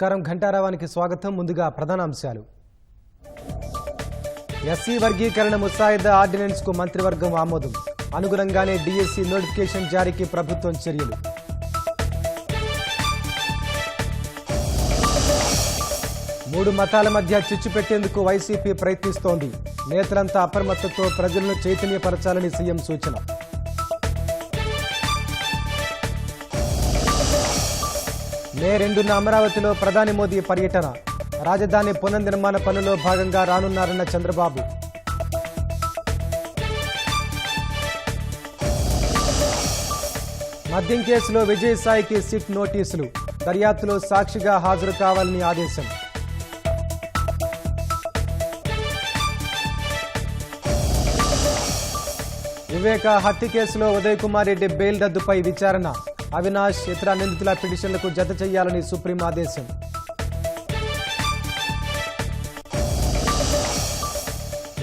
నమస్కారం ఘంటారావానికి స్వాగతం. ముందుగా ప్రధాన అంశాలు. ఎస్సీ వర్గీకరణ ముసాయిదా ఆర్డినెన్స్ కు మంత్రివర్గం ఆమోదం. అనుగుణంగానే డిఎస్సి నోటిఫికేషన్ జారీకి ప్రభుత్వం చర్యలు. మూడు మతాల మధ్య చిచ్చు పెట్టేందుకు వైసీపీ ప్రయత్నిస్తోంది. నేతలంతా అప్రమత్తతో ప్రజలను చైతన్యపరచాలని సీఎం సూచన. మే 2న అమరావతిలో ప్రధాని మోదీ పర్యటన. రాజధాని పునర్నిర్మాణ పనుల్లో భాగంగా రానున్నారన్న చంద్రబాబు. మద్యం కేసులో విజయసాయికి సిట్ నోటీసులు. దర్యాప్తులో సాక్షిగా హాజరు కావాలని ఆదేశం. వివేక హత్య కేసులో ఉదయ్ కుమార్ రెడ్డి బెయిల్ రద్దుపై విచారణ. అవినాష్ ఇతర నిందితుల పిటిషన్లకు జత చేయాలని సుప్రీం ఆదేశం.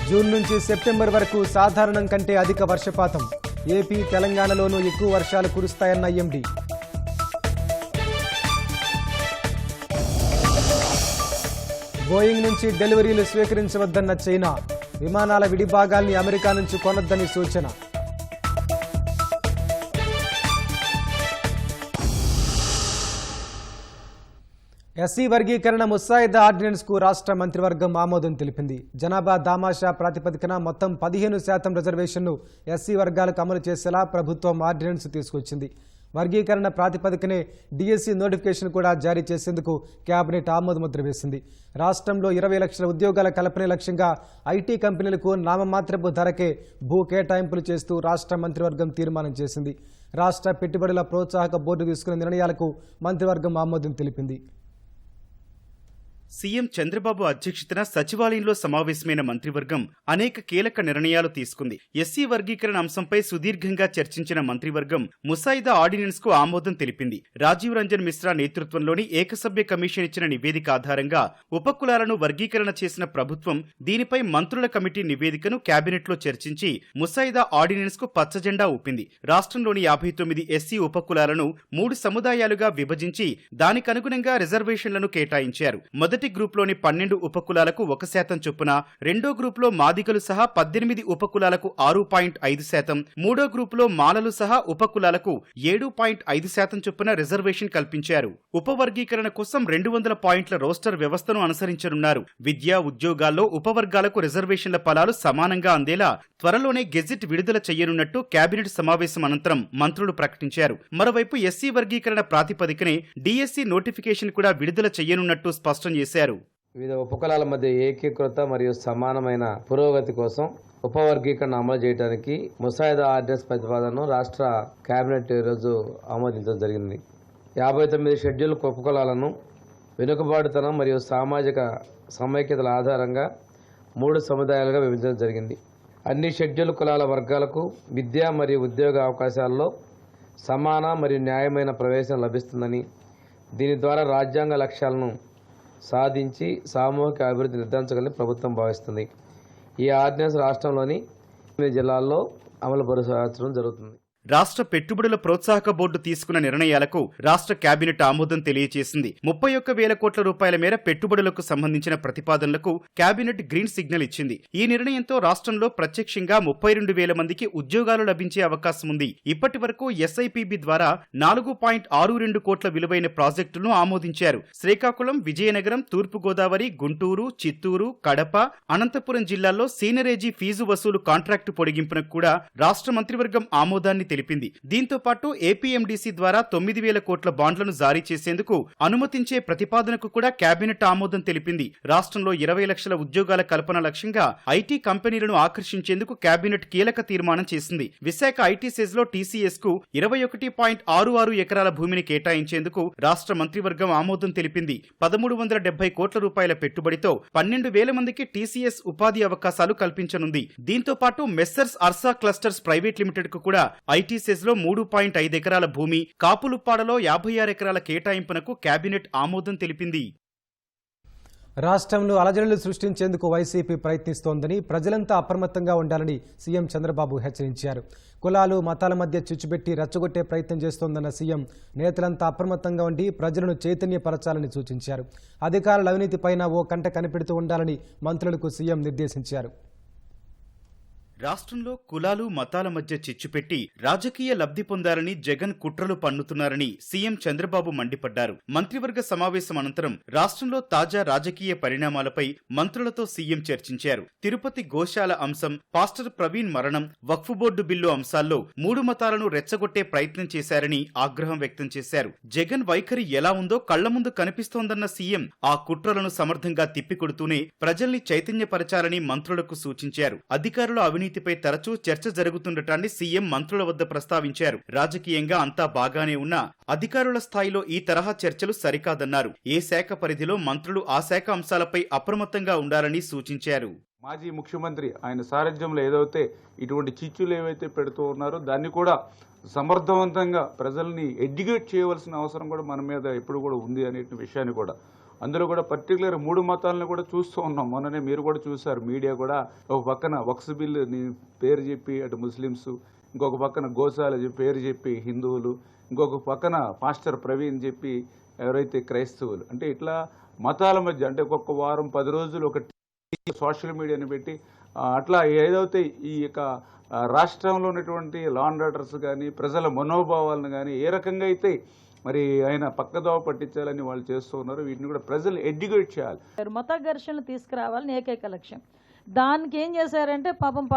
జూన్ నుంచి సెప్టెంబర్ వరకు సాధారణం కంటే అధిక వర్షపాతం. ఏపీ తెలంగాణలోనూ ఎక్కువ వర్షాలు కురుస్తాయన్న ఐఎండీ. బోయింగ్ నుంచి డెలివరీలు స్వీకరించవద్దన్న చైనా. విమానాల విడిభాగాల్ని అమెరికా నుంచి కొనొద్దని సూచన. ఎస్సీ వర్గీకరణ ముసాయిదా ఆర్డినెన్స్ కు రాష్ట్ర మంత్రివర్గం ఆమోదం తెలిపింది. జనాభా దామాషా ప్రాతిపదికన మొత్తం 15% రిజర్వేషన్ను ఎస్సీ వర్గాలకు అమలు చేసేలా ప్రభుత్వం ఆర్డినెన్స్ తీసుకొచ్చింది. వర్గీకరణ ప్రాతిపదికనే డిఎస్సి నోటిఫికేషన్ కూడా జారీ చేసేందుకు కేబినెట్ ఆమోదముద్ర వేసింది. రాష్ట్రంలో 20 లక్షల ఉద్యోగాల కల్పనే లక్ష్యంగా ఐటీ కంపెనీలకు నామమాత్రపు ధరకే భూ కేటాయింపులు చేస్తూ రాష్ట్ర మంత్రివర్గం తీర్మానం చేసింది. రాష్ట్ర పెట్టుబడుల ప్రోత్సాహక బోర్డు తీసుకున్న నిర్ణయాలకు మంత్రివర్గం ఆమోదం తెలిపింది. సీఎం చంద్రబాబు అధ్యక్షతన సచివాలయంలో సమావేశమైన మంత్రివర్గం అనేక కీలక నిర్ణయాలు తీసుకుంది. ఎస్సీ వర్గీకరణ అంశంపై సుదీర్ఘంగా చర్చించిన మంత్రివర్గం ముసాయిదా ఆర్డినెన్స్ కు ఆమోదం తెలిపింది. రాజీవ్ రంజన్ మిశ్రా నేతృత్వంలోని ఏకసభ్య కమిషన్ ఇచ్చిన నివేదిక ఆధారంగా ఉపకులాలను వర్గీకరణ చేసిన ప్రభుత్వం దీనిపై మంత్రుల కమిటీ నివేదికను కేబినెట్లో చర్చించి ముసాయిదా ఆర్డినెన్స్ కు పచ్చజెండా ఊపింది. రాష్ట్రంలోని 59 ఎస్సీ ఉపకులాలను 3 సముదాయాలుగా విభజించి దానికనుగుణంగా రిజర్వేషన్లను కేటాయించారు. మొదటి గ్రూప్లోని 12 ఉపకులాలకు 1% చొప్పున, రెండో గ్రూప్లో మాదిగలు సహా 18 ఉపకులాలకు 6.5%, మూడో గ్రూపులో మాలలు సహా ఉపకులాలకు 7.5% చొప్పున రిజర్వేషన్ కల్పించారు. ఉపవర్గీకరణ కోసం 200 పాయింట్ల రోస్టర్ వ్యవస్థను అనుసరించనున్నారు. విద్యా ఉద్యోగాల్లో ఉపవర్గాలకు రిజర్వేషన్ల ఫలాలు సమానంగా అందేలా త్వరలోనే గెజిట్ విడుదల చేయనున్నట్టు కేబినెట్ సమావేశం అనంతరం మంత్రులు ప్రకటించారు. మరోవైపు ఎస్సీ వర్గీకరణ ప్రాతిపదికనే డిఎస్సి నోటిఫికేషన్ కూడా విడుదల చేయనున్నట్టు స్పష్టం చేశారు. వివిధ ఉపకులాల మధ్య ఏకీకృత మరియు సమానమైన పురోగతి కోసం ఉపవర్గీకరణ అమలు చేయడానికి ముసాయిదా ఆర్డినెన్స్ ప్రతిపాదనను రాష్ట్ర కేబినెట్ ఈరోజు ఆమోదించడం జరిగింది. 59 షెడ్యూల్ ఉపకులాలను వెనుకబాటుతనం మరియు సామాజిక సమైక్యతల ఆధారంగా 3 సముదాయాలుగా విభజించడం జరిగింది. అన్ని షెడ్యూల్ కులాల వర్గాలకు విద్య మరియు ఉద్యోగ అవకాశాల్లో సమాన మరియు న్యాయమైన ప్రవేశం లభిస్తుందని, దీని ద్వారా రాజ్యాంగ లక్ష్యాలను సాధించి సామూహిక అభివృద్ధి నిర్ధారించగలని ప్రభుత్వం భావిస్తుంది. ఈ ఆర్డినెన్స్ రాష్ట్రంలోని 8 జిల్లాల్లో అమలు పరచడం జరుగుతుంది. రాష్ట్ర పెట్టుబడుల ప్రోత్సాహక బోర్డు తీసుకున్న నిర్ణయాలకు రాష్ట్ర కేబినెట్ ఆమోదం తెలియజేసింది. 31,000 కోట్ల రూపాయల మేర పెట్టుబడులకు సంబంధించిన ప్రతిపాదనలకు కేబినెట్ గ్రీన్ సిగ్నల్ ఇచ్చింది. ఈ నిర్ణయంతో రాష్ట్రంలో ప్రత్యక్షంగా 32,000 మందికి ఉద్యోగాలు లభించే అవకాశం ఉంది. ఇప్పటి వరకు ఎస్ఐపిబి ద్వారా 4.62 కోట్ల విలువైన ప్రాజెక్టులను ఆమోదించారు. శ్రీకాకుళం, విజయనగరం, తూర్పుగోదావరి, గుంటూరు, చిత్తూరు, కడప, అనంతపురం జిల్లాల్లో సీనియరేజీ ఫీజు వసూలు కాంట్రాక్టు పొడిగింపునకు కూడా రాష్ట్ర మంత్రివర్గం ఆమోదాన్ని తెలిపింది. దీంతో పాటు ఏపీఎండీసీ ద్వారా 9,000 కోట్ల బాండ్లను జారీ చేసేందుకు అనుమతించే ప్రతిపాదనకు కూడా కేబినెట్ ఆమోదం తెలిపింది. రాష్ట్రంలో 20 లక్షల ఉద్యోగాల కల్పన లక్ష్యంగా ఐటీ కంపెనీలను ఆకర్షించేందుకు కేబినెట్ కీలక తీర్మానం చేసింది. విశాఖ ఐటీ సెజ్ లో టీసీఎస్ కు 21.66 ఎకరాల భూమిని కేటాయించేందుకు రాష్ట్ర మంత్రివర్గం ఆమోదం తెలిపింది. 1,370 కోట్ల రూపాయల పెట్టుబడితో 12,000 మందికి టీసీఎస్ ఉపాధి అవకాశాలు కల్పించనుంది. దీంతో పాటు messrs Arsa clusters private limited కు కూడా ఐటీ సెజ్ లో 3.5 ఎకరాల భూమి, కాపులుప్పాడలో 56 ఎకరాల కేటాయింపునకు కేబినెట్ ఆమోదం తెలిపింది. రాష్ట్రంలో అలజడులు సృష్టించేందుకు వైసీపీ ప్రయత్నిస్తోందని ప్రజలంతా అప్రమత్తంగా ఉండాలని సీఎం చంద్రబాబు హెచ్చరించారు. కులాలు మతాల మధ్య చిచ్చుపెట్టి రెచ్చగొట్టే ప్రయత్నం చేస్తోందన్న సీఎం నేతలంతా అప్రమత్తంగా ఉండి ప్రజలను చైతన్యపరచాలని సూచించారు. అధికారుల అవినీతిపైన ఓ కంట కనిపెడుతూ ఉండాలని మంత్రులకు సీఎం నిర్దేశించారు. రాష్ట్రంలో కులాలు మతాల మధ్య చిచ్చుపెట్టి రాజకీయ లబ్ధి పొందాలని జగన్ కుట్రలు పన్నుతున్నారని సీఎం చంద్రబాబు మండిపడ్డారు. మంత్రివర్గ సమావేశం అనంతరం రాష్ట్రంలో తాజా రాజకీయ పరిణామాలపై మంత్రులతో సీఎం చర్చించారు. తిరుపతి గోశాల అంశం, పాస్టర్ ప్రవీణ్ మరణం, వక్ఫ్ బోర్డు బిల్లు అంశాల్లో మూడు మతాలను రెచ్చగొట్టే ప్రయత్నం చేశారని ఆగ్రహం వ్యక్తం చేశారు. జగన్ వైఖరి ఎలా ఉందో కళ్ల ముందు కనిపిస్తోందన్న సీఎం ఆ కుట్రలను సమర్థంగా తిప్పికొడుతూనే ప్రజల్ని చైతన్యపరచాలని మంత్రులకు సూచించారు. అధికారుల అవినీతిపై తరచూ చర్చ జరుగుతుండటాన్ని సీఎం మంత్రుల వద్ద ప్రస్తావించారు. రాజకీయంగా అంతా బాగానే ఉన్నా అధికారుల స్థాయిలో ఈ తరహా చర్చలు సరికాదన్నారు. ఏ శాఖ పరిధిలో మంత్రులు ఆ శాఖ అంశాలపై అప్రమత్తంగా ఉండాలని సూచించారు. మాజీ ముఖ్యమంత్రి ఆయన సారథ్యంలో ఏదైతే ఇటువంటి చిచ్చులు ఏవైతే పెడుతూ ఉన్నారో దాన్ని కూడా సమర్థవంతంగా ప్రజల్ని ఎడ్యుకేట్ చేయవలసిన అవసరం కూడా మన మీద ఎప్పుడు కూడా ఉంది అనే విషయాన్ని కూడా అందులో కూడా పర్టికులర్ మూడు మతాలను కూడా చూస్తూ ఉన్నాం. మొన్ననే మీరు కూడా చూశారు, మీడియా కూడా ఒక పక్కన వక్స్ బిల్లు పేరు చెప్పి అటు ముస్లిమ్స్, ఇంకొక పక్కన గోశాల పేరు చెప్పి హిందువులు, ఇంకొక పక్కన పాస్టర్ ప్రవీణ్ చెప్పి ఎవరైతే క్రైస్తవులు, అంటే ఇట్లా మతాల మధ్య అంటే ఒక్కొక్క వారం 10 రోజులు ఒక సోషల్ మీడియాని పెట్టి అట్లా ఏదైతే ఈ యొక్క రాష్ట్రంలో ఉన్నటువంటి లా అండ్ ఆర్డర్స్ కానీ ప్రజల మనోభావాలను కానీ ఏ రకంగా అయితే మరి ఆయన పక్కదోవ పట్టించాలని వాళ్ళు చేస్తూ ఉన్నారు. వీటిని కూడా ప్రజలు ఎడ్యుకేట్ చేయాలి. మత ఘర్షణలు తీసుకురావాలని ఏకైక లక్ష్యం. దానికి ఏం చేశారంటే పాపం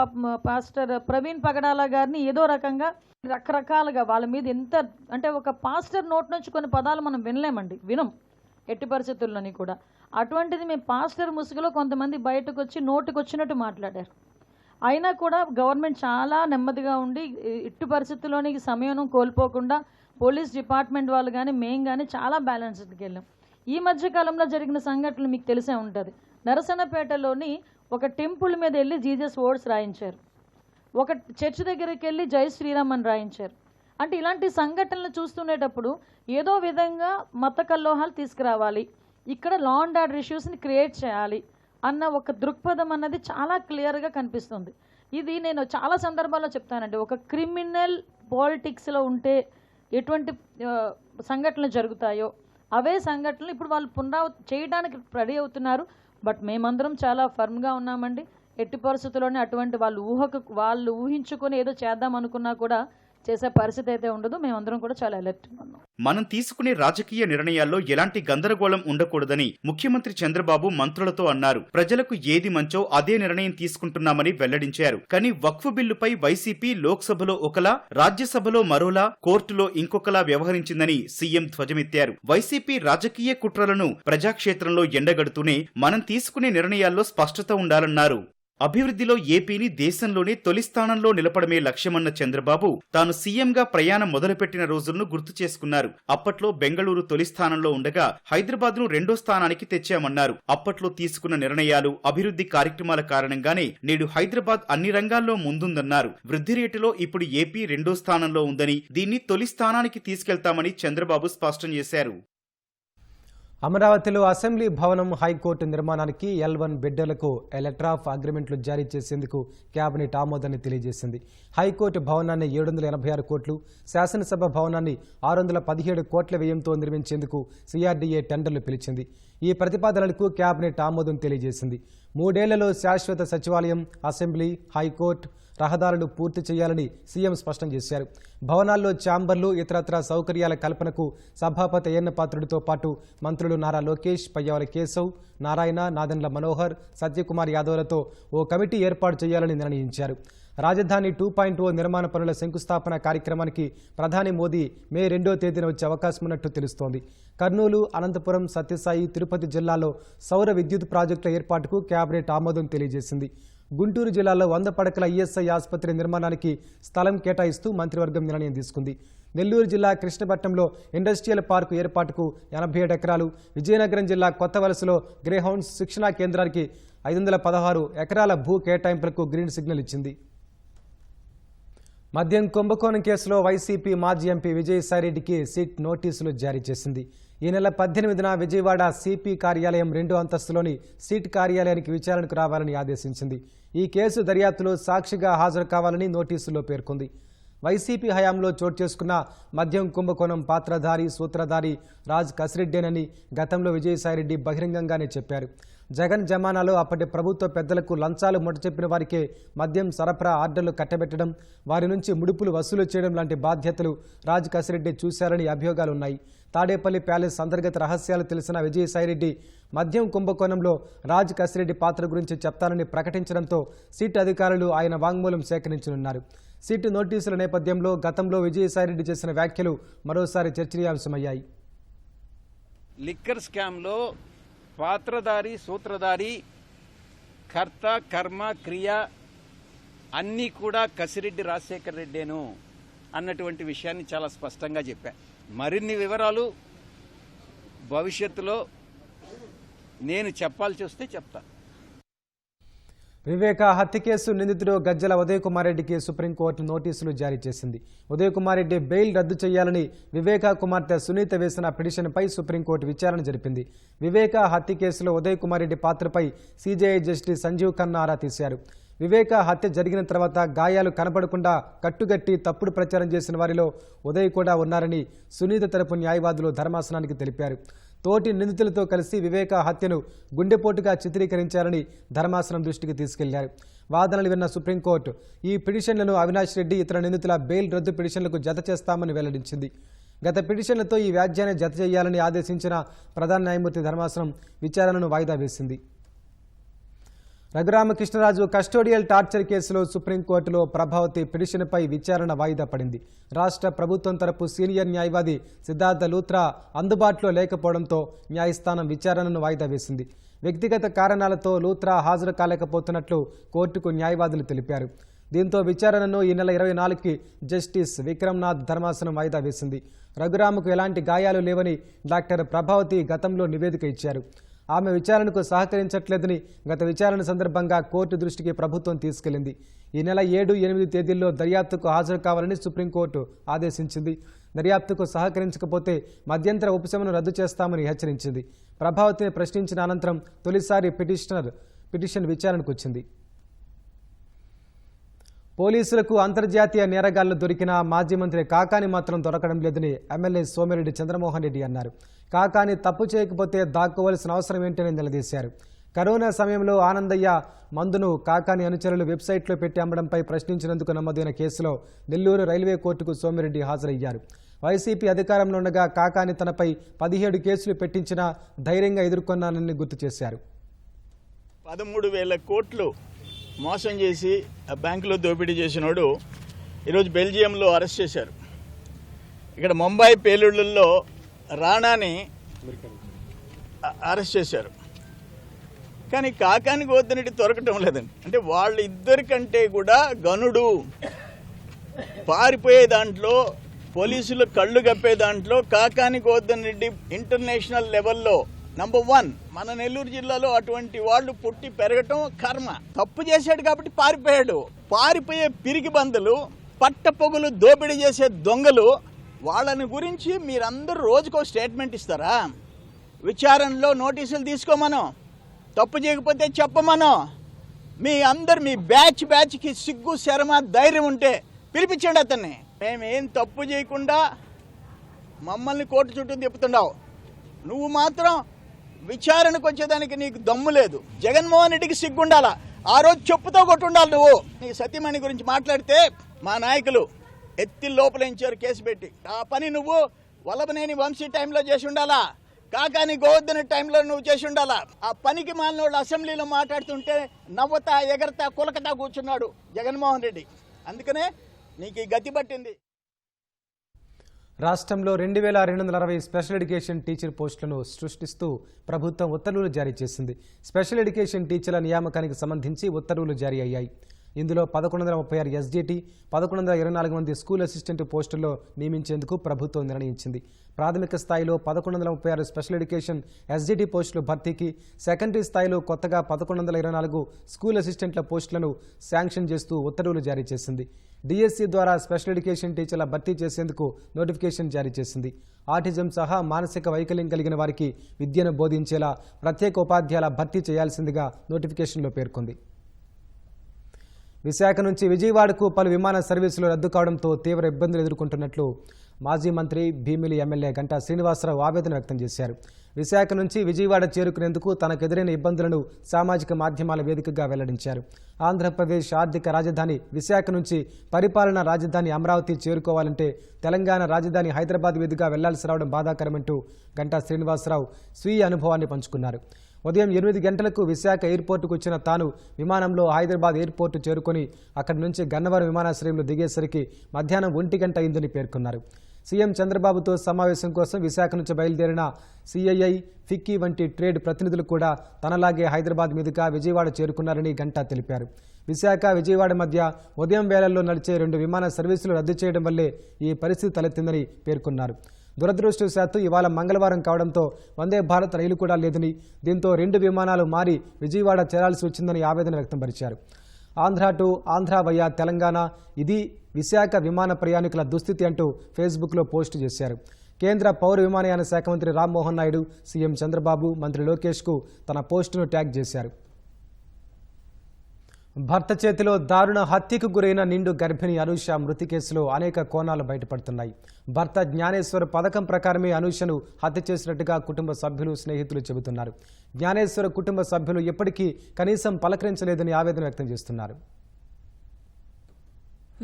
పాస్టర్ ప్రవీణ్ పగడాల గారిని ఏదో రకంగా రకరకాలుగా వాళ్ళ మీద ఎంత అంటే ఒక పాస్టర్ నోట్ నుంచి కొన్ని పదాలు మనం వినం ఎట్టి పరిస్థితుల్లోని కూడా. అటువంటిది మేము పాస్టర్ ముసుగులో కొంతమంది బయటకు వచ్చి నోటుకు వచ్చినట్టు మాట్లాడారు. అయినా కూడా గవర్నమెంట్ చాలా నెమ్మదిగా ఉండి ఎట్టి పరిస్థితుల్లోని సమయం కోల్పోకుండా పోలీస్ డిపార్ట్మెంట్ వాళ్ళు కానీ మేము కానీ చాలా బ్యాలెన్స్డ్కి వెళ్ళాం. ఈ మధ్యకాలంలో జరిగిన సంఘటనలు మీకు తెలిసే ఉంటుంది. నరసన్నపేటలోని ఒక టెంపుల్ మీద వెళ్ళి జీసస్ వర్డ్స్ రాయించారు, ఒక చర్చ్ దగ్గరికి వెళ్ళి జై శ్రీరామ్ అని రాయించారు. అంటే ఇలాంటి సంఘటనలు చూస్తుండేటప్పుడు ఏదో విధంగా మత కల్లోహాలు తీసుకురావాలి, ఇక్కడ లా అండ్ ఆర్డర్ ఇష్యూస్ని క్రియేట్ చేయాలి అన్న ఒక దృక్పథం అన్నది చాలా క్లియర్గా కనిపిస్తుంది. ఇది నేను చాలా సందర్భాల్లో చెప్తానండి. ఒక క్రిమినల్ పాలిటిక్స్లో ఉంటే ఎటువంటి సంఘటనలు జరుగుతాయో అవే సంఘటనలు ఇప్పుడు వాళ్ళు చేయడానికి రెడీ అవుతున్నారు. బట్ మేమందరం చాలా ఫర్మ్గా ఉన్నామండి. ఎట్టి పరిస్థితుల్లోనే అటువంటి వాళ్ళు ఊహించుకొని ఏదో చేద్దాం అనుకున్నా కూడా చేసే పరిస్థితి అయితే ఉండదు. మేమందరం కూడా చాలా అలర్ట్గా ఉన్నాం. మనం తీసుకునే రాజకీయ నిర్ణయాల్లో ఎలాంటి గందరగోళం ఉండకూడదని ముఖ్యమంత్రి చంద్రబాబు మంత్రులతో అన్నారు. ప్రజలకు ఏది మంచో అదే నిర్ణయం తీసుకుంటున్నామని వెల్లడించారు. కానీ వక్ఫ్ బిల్లుపై వైసీపీ లోక్సభలో ఒకలా, రాజ్యసభలో మరోలా, కోర్టులో ఇంకొకలా వ్యవహరించిందని సీఎం ధ్వజమెత్తారు. వైసీపీ రాజకీయ కుట్రలను ప్రజాక్షేత్రంలో ఎండగడుతూనే మనం తీసుకునే నిర్ణయాల్లో స్పష్టత ఉండాలన్నారు. అభివృద్ధిలో ఏపీని దేశంలోనే తొలి స్థానంలో నిలపడమే లక్ష్యమన్న చంద్రబాబు తాను సీఎంగా ప్రయాణం మొదలుపెట్టిన రోజులను గుర్తు చేసుకున్నారు. అప్పట్లో బెంగళూరు తొలి స్థానంలో ఉండగా హైదరాబాద్ను 2వ స్థానానికి తెచ్చామన్నారు. అప్పట్లో తీసుకున్న నిర్ణయాలు, అభివృద్ధి కార్యక్రమాల కారణంగానే నేడు హైదరాబాద్ అన్ని రంగాల్లో ముందుందన్నారు. వృద్ధి రేటులో ఇప్పుడు ఏపీ 2వ స్థానంలో ఉందని, దీన్ని తొలి స్థానానికి తీసుకెళ్తామని చంద్రబాబు స్పష్టం చేశారు. అమరావతిలో అసెంబ్లీ భవనం, హైకోర్టు నిర్మాణానికి L1 బిడ్డలకు లెటర్ ఆఫ్ అగ్రిమెంట్లు జారీ చేసేందుకు కేబినెట్ ఆమోదాన్ని తెలియజేసింది. హైకోర్టు భవనాన్ని 786 కోట్లు, శాసనసభ భవనాన్ని 617 కోట్ల వ్యయంతో నిర్మించేందుకు CRDA టెండర్లు పిలిచింది. ఈ ప్రతిపాదనలకు కేబినెట్ ఆమోదం తెలియజేసింది. 3 ఏళ్లలో శాశ్వత సచివాలయం, అసెంబ్లీ, హైకోర్టు, రహదారులు పూర్తి చేయాలని సీఎం స్పష్టం చేశారు. భవనాల్లో ఛాంబర్లు, ఇతరత్రా సౌకర్యాల కల్పనకు సభాపతి అయ్యన్న పాత్రుడితో పాటు మంత్రులు నారా లోకేష్, పయ్యావుల కేశవ్, నారాయణ, నాదెండ్ల మనోహర్, సత్యకుమార్ యాదవ్లతో ఓ కమిటీ ఏర్పాటు చేయాలని నిర్ణయించారు. రాజధాని 2.0 నిర్మాణ పనుల శంకుస్థాపన కార్యక్రమానికి ప్రధాని మోదీ మే 2వ తేదీన వచ్చే అవకాశం ఉన్నట్టు తెలుస్తోంది. కర్నూలు, అనంతపురం, సత్యసాయి, తిరుపతి జిల్లాలో సౌర విద్యుత్ ప్రాజెక్టుల ఏర్పాటుకు కేబినెట్ ఆమోదం తెలియజేసింది. గుంటూరు జిల్లాలో 100 పడకల ఈఎస్ఐ ఆసుపత్రి నిర్మాణానికి స్థలం కేటాయిస్తూ మంత్రివర్గం నిర్ణయం తీసుకుంది. నెల్లూరు జిల్లా కృష్ణపట్నంలో ఇండస్ట్రియల్ పార్కు ఏర్పాటుకు 87 ఎకరాలు, విజయనగరం జిల్లా కొత్తవలసలో గ్రేహౌండ్స్ శిక్షణా కేంద్రానికి 516 ఎకరాల భూ కేటాయింపులకు గ్రీన్ సిగ్నల్ ఇచ్చింది. మద్యం కుంభకోణం కేసులో వైసీపీ మాజీ ఎంపీ విజయసాయిరెడ్డికి సిట్ నోటీసులు జారీ చేసింది. ఈ నెల 18న విజయవాడ సిపి కార్యాలయం 2వ అంతస్తులోని సిట్ కార్యాలయానికి విచారణకు రావాలని ఆదేశించింది. ఈ కేసు దర్యాప్తులో సాక్షిగా హాజరు కావాలని నోటీసులో పేర్కొంది. వైసీపీ హయాంలో చోటు చేసుకున్న మద్యం కుంభకోణం పాత్రధారి సూత్రధారి రాజ్ కసిరెడ్డేనని గతంలో విజయసాయిరెడ్డి బహిరంగంగానే చెప్పారు. జగన్ జమానాలో అప్పటి ప్రభుత్వ పెద్దలకు లంచాలు మొట్టచెప్పిన వారికే మద్యం సరఫరా ఆర్డర్లు కట్టబెట్టడం, వారి నుంచి ముడుపులు వసూలు చేయడం లాంటి బాధ్యతలు రాజ్ కసిరెడ్డి చూశారని అభియోగాలున్నాయి. తాడేపల్లి ప్యాలెస్ అంతర్గత రహస్యాలు తెలిసిన విజయసాయిరెడ్డి మద్యం కుంభకోణంలో రాజ్ కసిరెడ్డి పాత్ర గురించి చెప్తానని ప్రకటించడంతో సిట్ అధికారులు ఆయన వాంగ్మూలం సేకరించనున్నారు. సిట్ నోటీసుల నేపథ్యంలో గతంలో విజయసాయిరెడ్డి చేసిన వ్యాఖ్యలు మరోసారి చర్చనీయాంశమయ్యాయి. లిక్కర్ స్కామ్లో పాత్రధారి సూత్రధారి కర్త కర్మ క్రియ అన్నీ కూడా కసిరెడ్డి రాజశేఖర్ రెడ్డేను అన్నటువంటి విషయాన్ని చాలా స్పష్టంగా చెప్పా. మరిన్ని వివరాలు భవిష్యత్తులో నేను చెప్పాల్సి వస్తే చెప్తా. వివేక హత్య కేసు నిందితుడు గజ్జల ఉదయ్ కుమార్ రెడ్డికి సుప్రీంకోర్టు నోటీసులు జారీ చేసింది. ఉదయ్ కుమార్ రెడ్డి బెయిల్ రద్దు చేయాలని వివేక కుమార్తె సునీత వేసిన పిటిషన్పై సుప్రీంకోర్టు విచారణ జరిపింది. వివేక హత్య కేసులో ఉదయ్ కుమార్ రెడ్డి పాత్రపై సిజేఐ జస్టిస్ సంజీవ్ ఖన్నా ఆరా తీశారు. వివేక హత్య జరిగిన తర్వాత గాయాలు కనపడకుండా కట్టుగట్టి తప్పుడు ప్రచారం చేసిన వారిలో ఉదయ్ కూడా ఉన్నారని సునీత తరపు న్యాయవాదులు ధర్మాసనానికి తెలిపారు. తోటి నిందితులతో కలిసి వివేక హత్యను గుండెపోటుగా చిత్రీకరించారని ధర్మాసనం దృష్టికి తీసుకెళ్లారు. వాదనలు విన్న సుప్రీంకోర్టు ఈ పిటిషన్లను అవినాష్ రెడ్డి ఇతర నిందితుల బెయిల్ రద్దు పిటిషన్లకు జత చేస్తామని వెల్లడించింది. గత పిటిషన్లతో ఈ వ్యాజ్యాన్ని జత చేయాలని ఆదేశించిన ప్రధాన న్యాయమూర్తి ధర్మాసనం విచారణను వాయిదా వేసింది. రఘురామకృష్ణరాజు కస్టోడియల్ టార్చర్ కేసులో సుప్రీంకోర్టులో ప్రభావతి పిటిషన్పై విచారణ వాయిదా పడింది. రాష్ట్ర ప్రభుత్వం తరపు సీనియర్ న్యాయవాది సిద్ధార్థ లూత్రా అందుబాటులో లేకపోవడంతో న్యాయస్థానం విచారణను వాయిదా వేసింది. వ్యక్తిగత కారణాలతో లూత్రా హాజరు కాలేకపోతున్నట్లు కోర్టుకు న్యాయవాదులు తెలిపారు. దీంతో విచారణను ఈ నెల 24కి జస్టిస్ విక్రమ్నాథ్ ధర్మాసనం వాయిదా వేసింది. రఘురామకు ఎలాంటి గాయాలు లేవని డాక్టర్ ప్రభావతి గతంలో నివేదిక ఇచ్చారు. ఆమె విచారణకు సహకరించట్లేదని గత విచారణ సందర్భంగా కోర్టు దృష్టికి ప్రభుత్వం తీసుకెళ్లింది. ఈ నెల 7, 8 తేదీల్లో దర్యాప్తుకు హాజరు కావాలని సుప్రీంకోర్టు ఆదేశించింది. దర్యాప్తుకు సహకరించకపోతే మధ్యంతర ఉపశమనం రద్దు చేస్తామని హెచ్చరించింది. ప్రభావతిని ప్రశ్నించిన అనంతరం తొలిసారి పిటిషన్ విచారణకు వచ్చింది. పోలీసులకు అంతర్జాతీయ నేరగాళ్లు దొరికినా మాజీ మంత్రి కాకాని మాత్రం దొరకడం లేదని ఎమ్మెల్యే సోమిరెడ్డి చంద్రమోహన్ రెడ్డి అన్నారు. కాకాని తప్పు చేయకపోతే దాక్కోవలసిన అవసరం ఏంటని నిలదీశారు. కరోనా సమయంలో ఆనందయ్య మందును కాకాని అనుచరులు వెబ్సైట్లో పెట్టి అమ్మడంపై ప్రశ్నించినందుకు నమోదైన కేసులో నెల్లూరు రైల్వే కోర్టుకు సోమిరెడ్డి హాజరయ్యారు. వైసీపీ అధికారంలో ఉండగా కాకాని తనపై 17 కేసులు పెట్టించినా ధైర్యంగా ఎదుర్కొన్నానని గుర్తు చేశారు. 13,000 కోట్లు మోసం చేసి ఆ బ్యాంకులో దోపిడీ చేసినోడు ఈరోజు బెల్జియంలో అరెస్ట్ చేశారు. ఇక్కడ ముంబై పేలుళ్లలో రాణాని అరెస్ట్ చేశారు. కానీ కాకాని గోవర్ధన్ దొరకటం లేదండి. అంటే వాళ్ళిద్దరికంటే కూడా గనుడు పారిపోయే దాంట్లో పోలీసులు కళ్ళు కప్పే దాంట్లో కాకాని గోవర్ధన్ రెడ్డి ఇంటర్నేషనల్ లెవెల్లో నంబర్ 1. మన నెల్లూరు జిల్లాలో అటువంటి వాళ్ళు పుట్టి పెరగటం కర్మ. తప్పు చేశాడు కాబట్టి పారిపోయాడు. పారిపోయే పిరికి బందులు, పట్టపొగులు దోపిడీ చేసే దొంగలు, వాళ్ళని గురించి మీరందరూ రోజుకో స్టేట్మెంట్ ఇస్తారా? విచారణలో నోటీసులు తీసుకోమను, తప్పు చేయకపోతే చెప్పమను. మీ బ్యాచ్కి సిగ్గు శరమ ధైర్యం ఉంటే పిలిపించండి అతన్ని. మేమేం తప్పు చేయకుండా మమ్మల్ని కోర్టు చుట్టూ తిప్పుతున్నావు. నువ్వు మాత్రం విచారణకు వచ్చేదానికి నీకు దమ్ము లేదు. జగన్మోహన్ రెడ్డికి సిగ్గుండాలా. ఆ రోజు చెప్పుతో కొట్టుండాలి. నువ్వు నీ సతీమణి గురించి మాట్లాడితే మా నాయకులు ఎత్తి లోపలించారు కేసు పెట్టి. ఆ పని నువ్వు వల్లభనేని వంశీ టైంలో చేసి ఉండాలా, కాకాని గోవర్ధన్ టైంలో నువ్వు చేసి ఉండాలా. ఆ పనికి మాలిన వాళ్ళు అసెంబ్లీలో మాట్లాడుతుంటే నవ్వుతా ఎగరతా కులకతా కూర్చున్నాడు జగన్మోహన్ రెడ్డి. అందుకనే నీకు ఈ గతి పట్టింది. రాష్ట్రంలో 2260 స్పెషల్ ఎడ్యుకేషన్ టీచర్ పోస్టులను సృష్టిస్తూ ప్రభుత్వం ఉత్తర్వులు జారీ చేసింది. స్పెషల్ ఎడ్యుకేషన్ టీచర్ల నియామకానికి సంబంధించి ఉత్తర్వులు జారీ అయ్యాయి. ఇందులో 1136 ఎస్జిటి, 1124 మంది స్కూల్ అసిస్టెంట్ పోస్టుల్లో నియమించేందుకు ప్రభుత్వం నిర్ణయించింది. ప్రాథమిక స్థాయిలో 1136 స్పెషల్ ఎడ్యుకేషన్ ఎస్జిటి పోస్టుల భర్తీకి, సెకండరీ స్థాయిలో కొత్తగా 1124 స్కూల్ అసిస్టెంట్ల పోస్టులను శాంక్షన్ చేస్తూ ఉత్తర్వులు జారీ చేసింది. డిఎస్సి ద్వారా స్పెషల్ ఎడ్యుకేషన్ టీచర్ల భర్తీ చేసేందుకు నోటిఫికేషన్ జారీ చేసింది. ఆటిజం సహా మానసిక వైకల్యం కలిగిన వారికి విద్యను బోధించేలా ప్రత్యేక ఉపాధ్యాయుల భర్తీ చేయాల్సిందిగా నోటిఫికేషన్లో పేర్కొంది. విశాఖ నుంచి విజయవాడకు పలు విమాన సర్వీసులు రద్దు కావడంతో తీవ్ర ఇబ్బందులు ఎదుర్కొంటున్నట్లు మాజీ మంత్రి భీమిలి ఎమ్మెల్యే గంటా శ్రీనివాసరావు ఆవేదన వ్యక్తం చేశారు. విశాఖ నుంచి విజయవాడ చేరుకునేందుకు తనకు ఎదురైన ఇబ్బందులను సామాజిక మాధ్యమాల వేదికగా వెల్లడించారు. ఆంధ్రప్రదేశ్ ఆర్థిక రాజధాని విశాఖ నుంచి పరిపాలనా రాజధాని అమరావతి చేరుకోవాలంటే తెలంగాణ రాజధాని హైదరాబాద్ మీదుగా వెళ్లాల్సి రావడం బాధాకరమంటూ గంటా శ్రీనివాసరావు స్వీయ అనుభవాన్ని పంచుకున్నారు. ఉదయం 8 గంటలకు విశాఖ ఎయిర్పోర్టుకు వచ్చిన తాను విమానంలో హైదరాబాద్ ఎయిర్పోర్టు చేరుకొని అక్కడి నుంచి గన్నవరం విమానాశ్రయంలో దిగేసరికి మధ్యాహ్నం 1 గంట అయిందని పేర్కొన్నారు. సీఎం చంద్రబాబుతో సమావేశం కోసం విశాఖ నుంచి బయలుదేరిన సిఐఐ, ఫిక్కీ వంటి ట్రేడ్ ప్రతినిధులు కూడా తనలాగే హైదరాబాద్ మీదుగా విజయవాడ చేరుకున్నారని గంటా తెలిపారు. విశాఖ, విజయవాడ మధ్య ఉదయం వేళల్లో నడిచే 2 విమాన సర్వీసులు రద్దు చేయడం వల్లే ఈ పరిస్థితి తలెత్తిందని పేర్కొన్నారు. దురదృష్టవశాత్తు ఇవాళ మంగళవారం కావడంతో వందే భారత్ రైలు కూడా లేదని, దీంతో 2 విమానాలు మారి విజయవాడ చేరాల్సి వచ్చిందని ఆవేదన వ్యక్తపరిచారు. ఆంధ్ర టు ఆంధ్ర వయా తెలంగాణ, ఇది విశాఖ విమాన ప్రయాణికుల దుస్థితి అంటూ ఫేస్బుక్లో పోస్టు చేశారు. కేంద్ర పౌర విమానయాన శాఖ మంత్రి రామ్మోహన్ నాయుడు, సీఎం చంద్రబాబు, మంత్రి లోకేష్కు తన పోస్టును ట్యాగ్ చేశారు. భర్త చేతిలో దారుణ హత్యకు గురైన నిండు గర్భిణి అనూష మృతి కేసులో అనేక కోణాలు బయటపడుతున్నాయి. భర్త జ్ఞానేశ్వర్ పథకం ప్రకారమే అనూషను హత్య చేసినట్టుగా కుటుంబ సభ్యులు, స్నేహితులు చెబుతున్నారు. జ్ఞానేశ్వర్ కుటుంబ సభ్యులు ఎప్పటికీ కనీసం పలకరించలేదని ఆవేదన వ్యక్తం చేస్తున్నారు.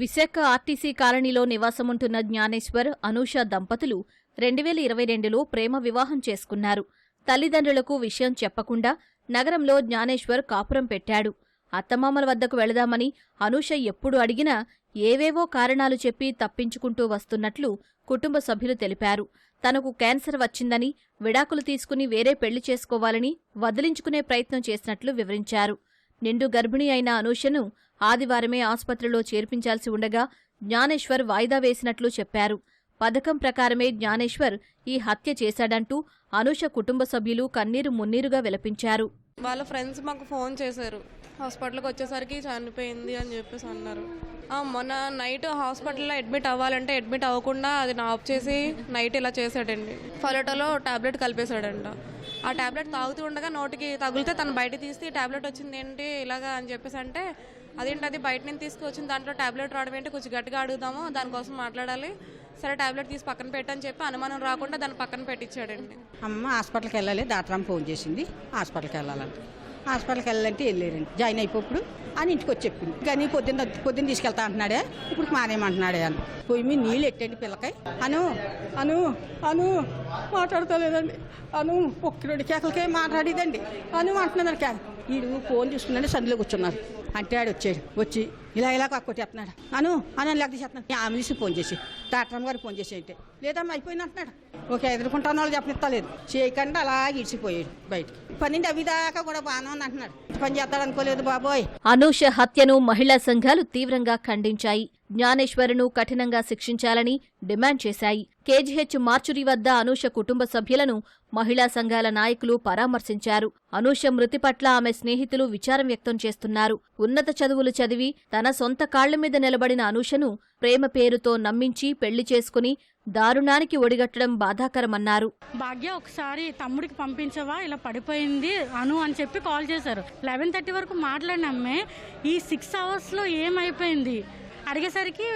విశాఖ ఆర్టీసీ కాలనీలో నివాసముంటున్న జ్ఞానేశ్వర్, అనూష దంపతులు 2022లో ప్రేమ వివాహం చేసుకున్నారు. తల్లిదండ్రులకు విషయం చెప్పకుండా నగరంలో జ్ఞానేశ్వర్ కాపురం పెట్టాడు. అత్తమామల వద్దకు వెళదామని అనూష ఎప్పుడు అడిగినా ఏవేవో కారణాలు చెప్పి తప్పించుకుంటూ వస్తున్నట్లు కుటుంబ సభ్యులు తెలిపారు. తనకు క్యాన్సర్ వచ్చిందని, విడాకులు తీసుకుని వేరే పెళ్లి చేసుకోవాలని వదిలించుకునే ప్రయత్నం చేసినట్లు వివరించారు. నిండు గర్భిణి అయిన అనూషను ఆదివారమే ఆసుపత్రిలో చేర్పించాల్సి ఉండగా జ్ఞానేశ్వర్ వాయిదా వేసినట్లు చెప్పారు. పథకం ప్రకారమే జ్ఞానేశ్వర్ ఈ హత్య చేశాడంటూ అనూష కుటుంబ సభ్యులు కన్నీరు మున్నీరుగా విలపించారు. వాళ్ళ ఫ్రెండ్స్ మాకు ఫోన్ చేశారు, హాస్పిటల్కి వచ్చేసరికి చనిపోయింది అని చెప్పేసి అన్నారు. మొన్న నైట్ హాస్పిటల్లో అడ్మిట్ అవ్వాలంటే అడ్మిట్ అవ్వకుండా అది ఆఫ్ చేసి నైట్ ఇలా చేశాడండి. ఫలోటోలో టాబ్లెట్ కలిపేశాడంట. ఆ టాబ్లెట్ తాగుతూ ఉండగా నోటికి తగిలితే తను బయట తీసి టాబ్లెట్ వచ్చింది ఏంటి ఇలాగా అని చెప్పేసి అంటే, అదేంటి అది బయట నుంచి తీసుకొచ్చింది, దాంట్లో టాబ్లెట్ రావడం ఏంటి, కొంచెం గట్టిగా అడుగుదాము, దానికోసం మాట్లాడాలి, సరే టాబ్లెట్ తీసి పక్కన పెట్టని చెప్పి అనుమానం రాకుండా దాన్ని పక్కన పెట్టించాడండి. అమ్మ హాస్పిటల్కి వెళ్ళాలి, డాక్టర్ ఫోన్ చేసింది, హాస్పిటల్కి వెళ్ళాలంటే హాస్పిటల్కి వెళ్ళాలంటే వెళ్ళారండి. జాయిన్ అయిపోప్పుడు అని ఇంటికి వచ్చి చెప్పింది. కానీ పొద్దున్న తీసుకెళ్తా అంటున్నాడే, ఇప్పుడు మానేమంటున్నాడే అని. పొయ్యి మీద నీళ్ళు ఎట్టండి పిల్లకాయ అను అను అను మాట్లాడతలేదండి. అను ఒక్కడి కేకలకే మాట్లాడేదండి. అను అంటున్నాడు. కాదు వీడు ఫోన్ చూసుకున్నాడు, సందులో కూర్చున్నారు అంటే ఆడు వచ్చి ఇలా కొట్టేస్తున్నాడు. అను లేకపోతే చేస్తున్నాడు. ఆమెలిసి ఫోన్ చేసి డాక్టర్ గారికి ఫోన్ చేసి అంటే లేదమ్మా అయిపోయింది అంటున్నాడు. ఓకే ఎదుర్కొంటాను వాళ్ళు చెప్పనిస్తలేదు. చేయకుండా అలాగే ఇడిచిపోయాడు బయటకి. పన్నెండు అవి దాకా కూడా బాగానే ఉంది అంటున్నాడు. పని చేస్తాడు అనుకోలేదు బాబోయ్. అనూష హత్యను మహిళా సంఘాలు తీవ్రంగా ఖండించాయి. జ్ఞానేశ్వరును కఠినంగా శిక్షించాలని డిమాండ్ చేశాయి. కేజీహెచ్ మార్చురీ వద్ద అనూష కుటుంబ సభ్యులను మహిళా సంఘాల నాయకులు పరామర్శించారు. అనూష మృతి పట్ల ఆమె స్నేహితులు విచారం వ్యక్తం చేస్తున్నారు. ఉన్నత చదువులు చదివి తన సొంత కాళ్ల మీద నిలబడిన అనూషను ప్రేమ పేరుతో నమ్మించి పెళ్లి చేసుకుని దారుణానికి ఒడిగట్టడం బాధాకరమన్నారు. భాగ్య ఒకసారి తమ్ముడికి పంపించవా, ఇలా పడిపోయింది అను అని చెప్పి కాల్ చేశారు. 11:30 వరకు మాట్లాడినమ్మే ఈ 6 అవర్స్లో ఏమైపోయింది అడిగేసరికి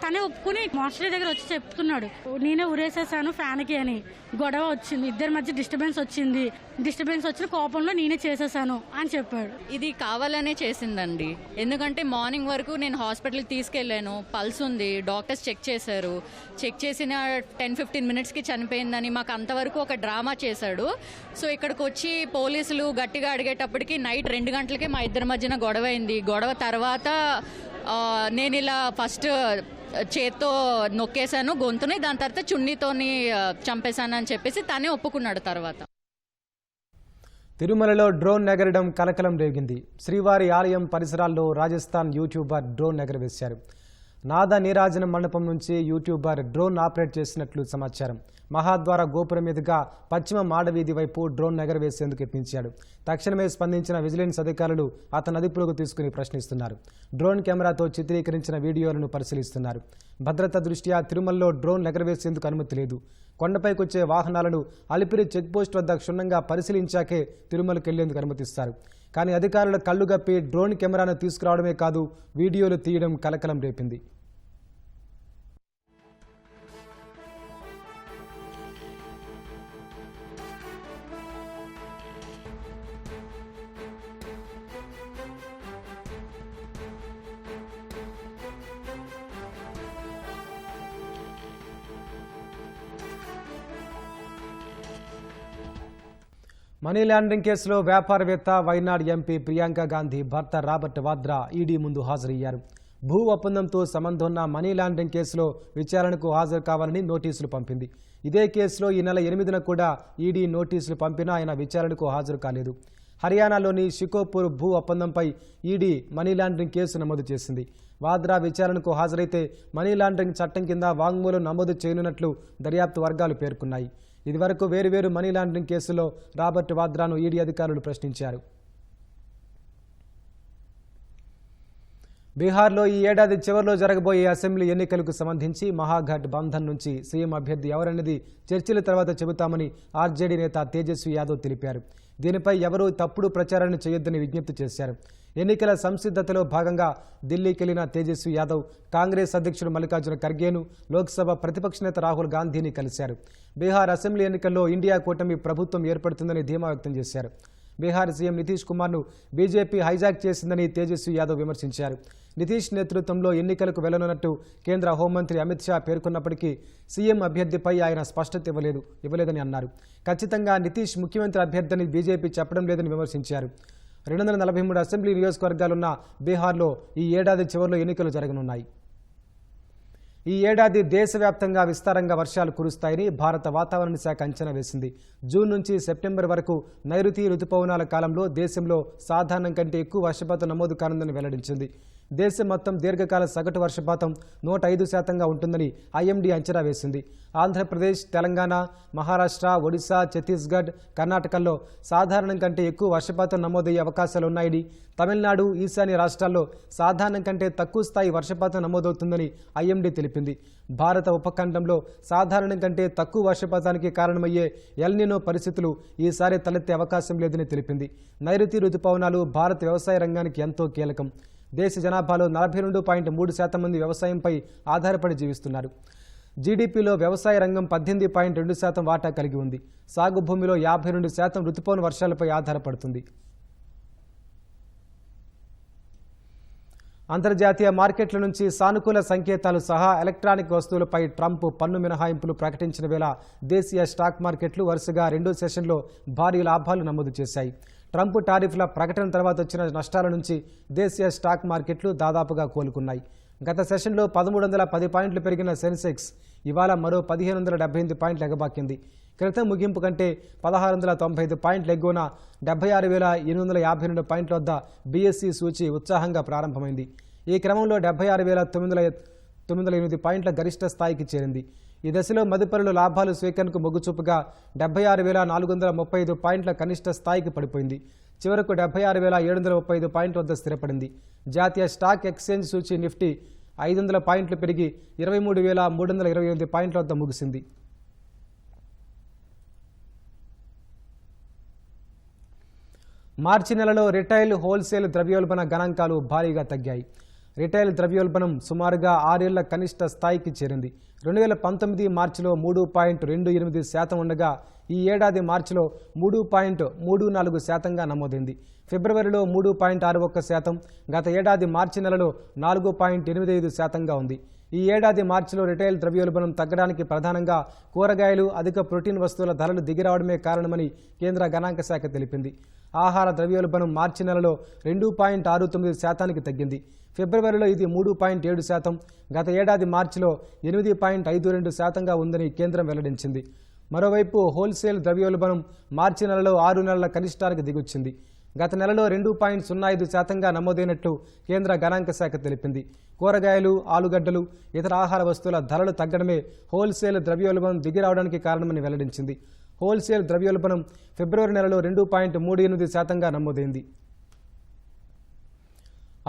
తనే ఒప్పుకుని మార్చురీ దగ్గర వచ్చి చెప్తున్నాడు, నేనే ఉరేసేసాను ఫ్యాన్కి అని. గొడవ వచ్చింది, ఇద్దరి మధ్య డిస్టర్బెన్స్ వచ్చిన కోపంలో నేనే చేసేసాను అని చెప్పాడు. ఇది కావాలనే చేసిందండి. ఎందుకంటే మార్నింగ్ వరకు నేను హాస్పిటల్కి తీసుకెళ్లాను, పల్స్ ఉంది, డాక్టర్స్ చెక్ చేశారు. చెక్ చేసిన 10-15 మినిట్స్కి చనిపోయిందని మాకు అంతవరకు ఒక డ్రామా చేశాడు. సో ఇక్కడికి వచ్చి పోలీసులు గట్టిగా అడిగేటప్పటికి నైట్ 2 గంటలకే మా ఇద్దరి మధ్యన గొడవ అయింది. గొడవ తర్వాత నేను ఇలా ఫస్ట్ చేత్తో నొక్కేశాను గొంతుని, దాని తర్వాత చున్నీతోని చంపేశాను అని చెప్పేసి తనే ఒప్పుకున్నాడు. తర్వాత తిరుమలలో డ్రోన్ ఎగరడం కలకలం రేగింది. శ్రీవారి ఆలయం పరిసరాల్లో రాజస్థాన్ యూట్యూబర్ డ్రోన్ ఎగరవేశారు. నాద నీరాజనం మండపం నుంచి యూట్యూబర్ డ్రోన్ ఆపరేట్ చేసినట్లు సమాచారం. మహాద్వార గోపురం మీదుగా పశ్చిమ మాడవీధి వైపు డ్రోన్ ఎగరవేసేందుకు యత్నించాడు. తక్షణమే స్పందించిన విజిలెన్స్ అధికారులు అతను అదుపులోకి తీసుకుని ప్రశ్నిస్తున్నారు. డ్రోన్ కెమెరాతో చిత్రీకరించిన వీడియోలను పరిశీలిస్తున్నారు. భద్రత దృష్ట్యా తిరుమలలో డ్రోన్ ఎగరవేసేందుకు అనుమతి లేదు. కొండపైకొచ్చే వాహనాలను అలిపిరి చెక్పోస్ట్ వద్ద క్షుణ్ణంగా పరిశీలించాకే తిరుమలకు వెళ్లేందుకు అనుమతిస్తారు. కానీ అధికారుల కళ్లుగప్పి డ్రోన్ కెమెరాను తీసుకురావడమే కాదు, వీడియోలు తీయడం కలకలం రేపింది. మనీ లాండరింగ్ కేసులో వ్యాపారవేత్త వైనాడ్ ఎంపీ ప్రియాంక గాంధీ భర్త రాబర్ట్ వాద్రా ఈడీ ముందు హాజరయ్యారు. భూ ఒప్పందంతో సంబంధం ఉన్న మనీ లాండరింగ్ కేసులో విచారణకు హాజరు కావాలని నోటీసులు పంపింది. ఇదే కేసులో ఈ నెల 8న కూడా ఈడీ నోటీసులు పంపినా ఆయన విచారణకు హాజరు కాలేదు. హర్యానాలోని షికోపూర్ భూ ఒప్పందంపై ఈడీ మనీ లాండరింగ్ కేసు నమోదు చేసింది. వాద్రా విచారణకు హాజరైతే మనీ లాండరింగ్ చట్టం కింద వాంగ్మూలం నమోదు చేయనున్నట్లు దర్యాప్తు వర్గాలు పేర్కొన్నాయి. ఇదివరకు వేరువేరు మనీ లాండరింగ్ కేసులో రాబర్ట్ వాద్రాను ఈడీ అధికారులు ప్రశ్నించారు. బీహార్లో ఈ ఏడాది చివరిలో జరగబోయే అసెంబ్లీ ఎన్నికలకు సంబంధించి మహాఘట్ బంధన్ నుంచి సీఎం అభ్యర్థి ఎవరన్నది చర్చల తర్వాత చెబుతామని ఆర్జేడీ నేత తేజస్వి యాదవ్ తెలిపారు. దీనిపై ఎవరూ తప్పుడు ప్రచారాన్ని చేయొద్దని విజ్ఞప్తి చేశారు. ఎన్నికల సంసిద్ధతలో భాగంగా ఢిల్లీకి వెళ్లిన తేజస్వి యాదవ్ కాంగ్రెస్ అధ్యక్షుడు మల్లికార్జున ఖర్గేను, లోక్సభ ప్రతిపక్ష నేత రాహుల్ గాంధీని కలిశారు. బీహార్ అసెంబ్లీ ఎన్నికల్లో ఇండియా కూటమి ప్రభుత్వం ఏర్పడుతుందని ధీమా వ్యక్తం చేశారు. బీహార్ సీఎం నితీష్ కుమార్ను బీజేపీ హైజాక్ చేసిందని తేజస్వి యాదవ్ విమర్శించారు. నితీష్ నేతృత్వంలో ఎన్నికలకు వెళ్లనున్నట్టు కేంద్ర హోంమంత్రి అమిత్ షా పేర్కొన్నప్పటికీ సీఎం అభ్యర్థిపై ఆయన స్పష్టత ఇవ్వలేదని అన్నారు. ఖచ్చితంగా నితీష్ ముఖ్యమంత్రి అభ్యర్థిని బీజేపీ చెప్పడం లేదని విమర్శించారు. 243 అసెంబ్లీ నియోజకవర్గాలున్న బీహార్లో ఈ ఏడాది చివరిలో ఎన్నికలు జరగనున్నాయి. ఈ ఏడాది దేశవ్యాప్తంగా విస్తారంగా వర్షాలు కురుస్తాయని భారత వాతావరణ శాఖ అంచనా వేసింది. జూన్ నుంచి సెప్టెంబర్ వరకు నైరుతి రుతుపవనాల కాలంలో దేశంలో సాధారణం కంటే ఎక్కువ వర్షపాతం నమోదు కానుందని వెల్లడించింది. దేశం మొత్తం దీర్ఘకాల సగటు వర్షపాతం 105% ఉంటుందని ఐఎండీ అంచనా వేసింది. ఆంధ్రప్రదేశ్, తెలంగాణ, మహారాష్ట్ర, ఒడిశా, ఛత్తీస్గఢ్, కర్ణాటకల్లో సాధారణం కంటే ఎక్కువ వర్షపాతం నమోదయ్యే అవకాశాలున్నాయని, తమిళనాడు, ఈశాన్య రాష్ట్రాల్లో సాధారణం కంటే తక్కువ స్థాయి వర్షపాతం నమోదవుతుందని ఐఎండీ తెలిపింది. భారత ఉపఖండంలో సాధారణం కంటే తక్కువ వర్షపాతానికి కారణమయ్యే ఎల్నినో పరిస్థితులు ఈసారి తలెత్తే అవకాశం లేదని తెలిపింది. నైరుతి రుతుపవనాలు భారత వ్యవసాయ రంగానికి ఎంతో కీలకం. దేశ జనాభాలో 42.3% మంది వ్యవసాయంపై ఆధారపడి జీవిస్తున్నారు. జీడీపీలో వ్యవసాయ రంగం 18.2% వాటా కలిగి ఉంది. సాగు భూమిలో 52% రుతుపవన వర్షాలపై ఆధారపడుతుంది. అంతర్జాతీయ మార్కెట్ల నుంచి సానుకూల సంకేతాలు సహా ఎలక్ట్రానిక్ వస్తువులపై ట్రంప్ పన్ను మినహాయింపులు ప్రకటించిన వేళ దేశీయ స్టాక్ మార్కెట్లు వరుసగా 2వ సెషన్లో భారీ లాభాలు నమోదు చేశాయి. ట్రంప్ టారిఫ్ల ప్రకటన తర్వాత వచ్చిన నష్టాల నుంచి దేశీయ స్టాక్ మార్కెట్లు దాదాపుగా కోలుకున్నాయి. గత సెషన్లో 1310 పాయింట్లు పెరిగిన సెన్సెక్స్ ఇవాళ మరో 1578 పాయింట్లు ఎగబాకింది. క్రితం ముగింపు కంటే 1695 పాయింట్లు ఎగువన 76,852 పాయింట్ల వద్ద బీఎస్సీ సూచి ఉత్సాహంగా ప్రారంభమైంది. ఈ క్రమంలో 76,908 పాయింట్ల గరిష్ట స్థాయికి చేరింది. ఈ దశలో మదుపరులు లాభాలు స్వీకరణకు మొగ్గుచూపుగా 76,435 పాయింట్ల కనిష్ట స్థాయికి పడిపోయింది. చివరకు 76,735 పాయింట్ల వద్ద స్థిరపడింది. జాతీయ స్టాక్ ఎక్స్చేంజ్ సూచి నిఫ్టీ 500 పాయింట్లు పెరిగి 23,328 పాయింట్ల వద్ద ముగిసింది. మార్చి నెలలో రిటైల్, హోల్సేల్ ద్రవ్యోల్బణ గణాంకాలు భారీగా తగ్గాయి. రిటైల్ ద్రవ్యోల్బణం సుమారుగా 6 ఏళ్ల కనిష్ట స్థాయికి చేరింది. 2019 మార్చిలో 3.28% ఉండగా ఈ ఏడాది మార్చిలో 3.34%గా నమోదైంది. ఫిబ్రవరిలో 3.61%, గత ఏడాది మార్చి నెలలో 4.85%గా ఉంది. ఈ ఏడాది మార్చిలో రిటైల్ ద్రవ్యోల్బణం తగ్గడానికి ప్రధానంగా కూరగాయలు, అధిక ప్రోటీన్ వస్తువుల ధరలు దిగిరావడమే కారణమని కేంద్ర గణాంక శాఖ తెలిపింది. ఆహార ద్రవ్యోల్బణం మార్చి నెలలో 2.69%కి తగ్గింది. ఫిబ్రవరిలో ఇది 3.7%, గత ఏడాది మార్చిలో 8.52%గా ఉందని కేంద్రం వెల్లడించింది. మరోవైపు హోల్సేల్ ద్రవ్యోల్బణం మార్చి నెలలో 6 నెలల కనిష్టానికి దిగొచ్చింది. గత నెలలో 2.05% నమోదైనట్లు కేంద్ర గణాంక శాఖ తెలిపింది. కూరగాయలు, ఆలుగడ్డలు, ఇతర ఆహార వస్తువుల ధరలు తగ్గడమే హోల్సేల్ ద్రవ్యోల్బణం దిగిరావడానికి కారణమని వెల్లడించింది. హోల్సేల్ ద్రవ్యోల్బణం ఫిబ్రవరి నెలలో 2.38% నమోదైంది.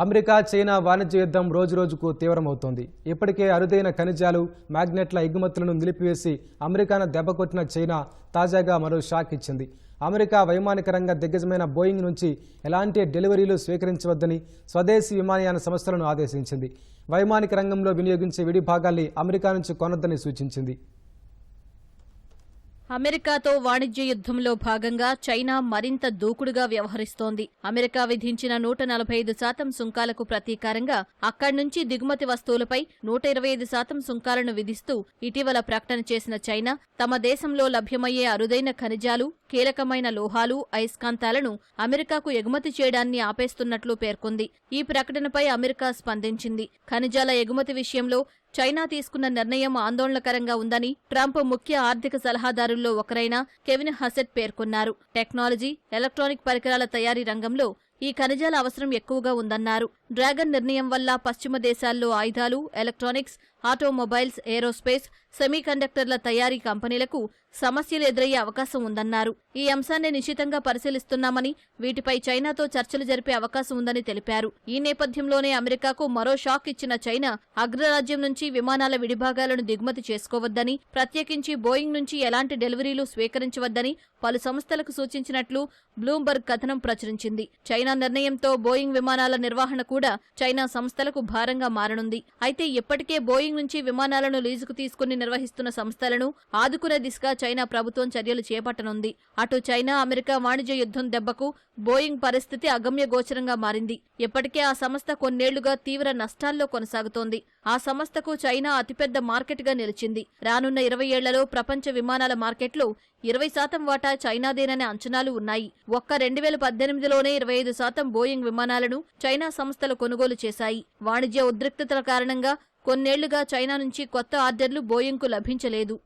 అమెరికా చైనా వాణిజ్య యుద్ధం రోజురోజుకు తీవ్రమవుతోంది. ఇప్పటికే అరుదైన ఖనిజాలు, మ్యాగ్నెట్ల ఎగుమతులను నిలిపివేసి అమెరికాను దెబ్బకొట్టిన చైనా తాజాగా మరో షాక్ ఇచ్చింది. అమెరికా వైమానిక రంగ దిగ్గజమైన బోయింగ్ నుంచి ఎలాంటి డెలివరీలు స్వీకరించవద్దని స్వదేశీ విమానయాన సంస్థలను ఆదేశించింది. వైమానిక రంగంలో వినియోగించే విడి భాగాల్ని అమెరికా నుంచి కొనొద్దని సూచించింది. అమెరికాతో వాణిజ్య యుద్ధంలో భాగంగా చైనా మరింత దూకుడుగా వ్యవహరిస్తోంది. అమెరికా విధించిన 145% సుంకాలకు ప్రతీకారంగా అక్కడి నుంచి దిగుమతి వస్తువులపై 125% సుంకాలను విధిస్తూ ఇటీవల ప్రకటన చేసిన చైనా తమ దేశంలో లభ్యమయ్యే అరుదైన ఖనిజాలు, కీలకమైన లోహాలు, అయస్కాంతాలను అమెరికాకు ఎగుమతి చేయడాన్ని ఆపేస్తున్నట్లు పేర్కొంది. ఈ ప్రకటనపై అమెరికా స్పందించింది. ఖనిజాల ఎగుమతి విషయంలో చైనా తీసుకున్న నిర్ణయం ఆందోళనకరంగా ఉందని ట్రంప్ ముఖ్య ఆర్థిక సలహాదారుల్లో ఒకరైన కెవిన్ హసెట్ పేర్కొన్నారు. టెక్నాలజీ, ఎలక్ట్రానిక్ పరికరాల తయారీ రంగంలో ఈ ఖనిజాల అవసరం ఎక్కువగా ఉందన్నారు. డ్రాగన్ నిర్ణయం వల్ల పశ్చిమ దేశాల్లో ఆయుధాలు, ఎలక్ట్రానిక్స్, ఆటోమొబైల్స్, ఏరోస్పేస్, సెమీకండక్టర్ల తయారీ కంపెనీలకు సమస్యలు ఎదురయ్యే అవకాశం ఉందన్నారు. ఈ అంశాన్ని నిశితంగా పరిశీలిస్తున్నామని, వీటిపై చైనాతో చర్చలు జరిపే అవకాశం ఉందని తెలిపారు. ఈ నేపథ్యంలోనే అమెరికాకు మరో షాక్ ఇచ్చిన చైనా అగ్రరాజ్యం నుంచి విమానాల విడిభాగాలను దిగుమతి చేసుకోవద్దని, ప్రత్యేకించి బోయింగ్ నుంచి ఎలాంటి డెలివరీలు స్వీకరించవద్దని పలు సంస్థలకు సూచించినట్లు బ్లూంబర్గ్ కథనం ప్రచురించింది. చైనా నిర్ణయంతో బోయింగ్ విమానాల నిర్వహణ కూడా చైనా సంస్థలకు భారంగా మారనుంది. అయితే ఇప్పటికే బోయింగ్ నుంచి విమానాలను లీజుకు తీసుకుని నిర్వహిస్తున్న సంస్థలను ఆదుకునే దిశగా చైనా ప్రభుత్వం చర్యలు చేపట్టనుంది. అటు చైనా అమెరికా వాణిజ్య యుద్ధం దెబ్బకు బోయింగ్ పరిస్థితి అగమ్యగోచరంగా మారింది. ఇప్పటికే ఆ సంస్థ కొన్నేళ్లుగా తీవ్ర నష్టాల్లో కొనసాగుతోంది. ఆ సంస్థకు చైనా అతిపెద్ద మార్కెట్గా నిలిచింది. రానున్న 20 ఏళ్లలో ప్రపంచ విమానాల మార్కెట్లో 20% వాటా చైనాదేననే అంచనాలు ఉన్నాయి. ఒక్క 2018లోనే 25% బోయింగ్ విమానాలను చైనా సంస్థలు కొనుగోలు చేశాయి. వాణిజ్య ఉద్రిక్తతల కారణంగా కొన్నేళ్లుగా చైనా నుంచి కొత్త ఆర్డర్లు బోయింగ్కు లభించలేదు.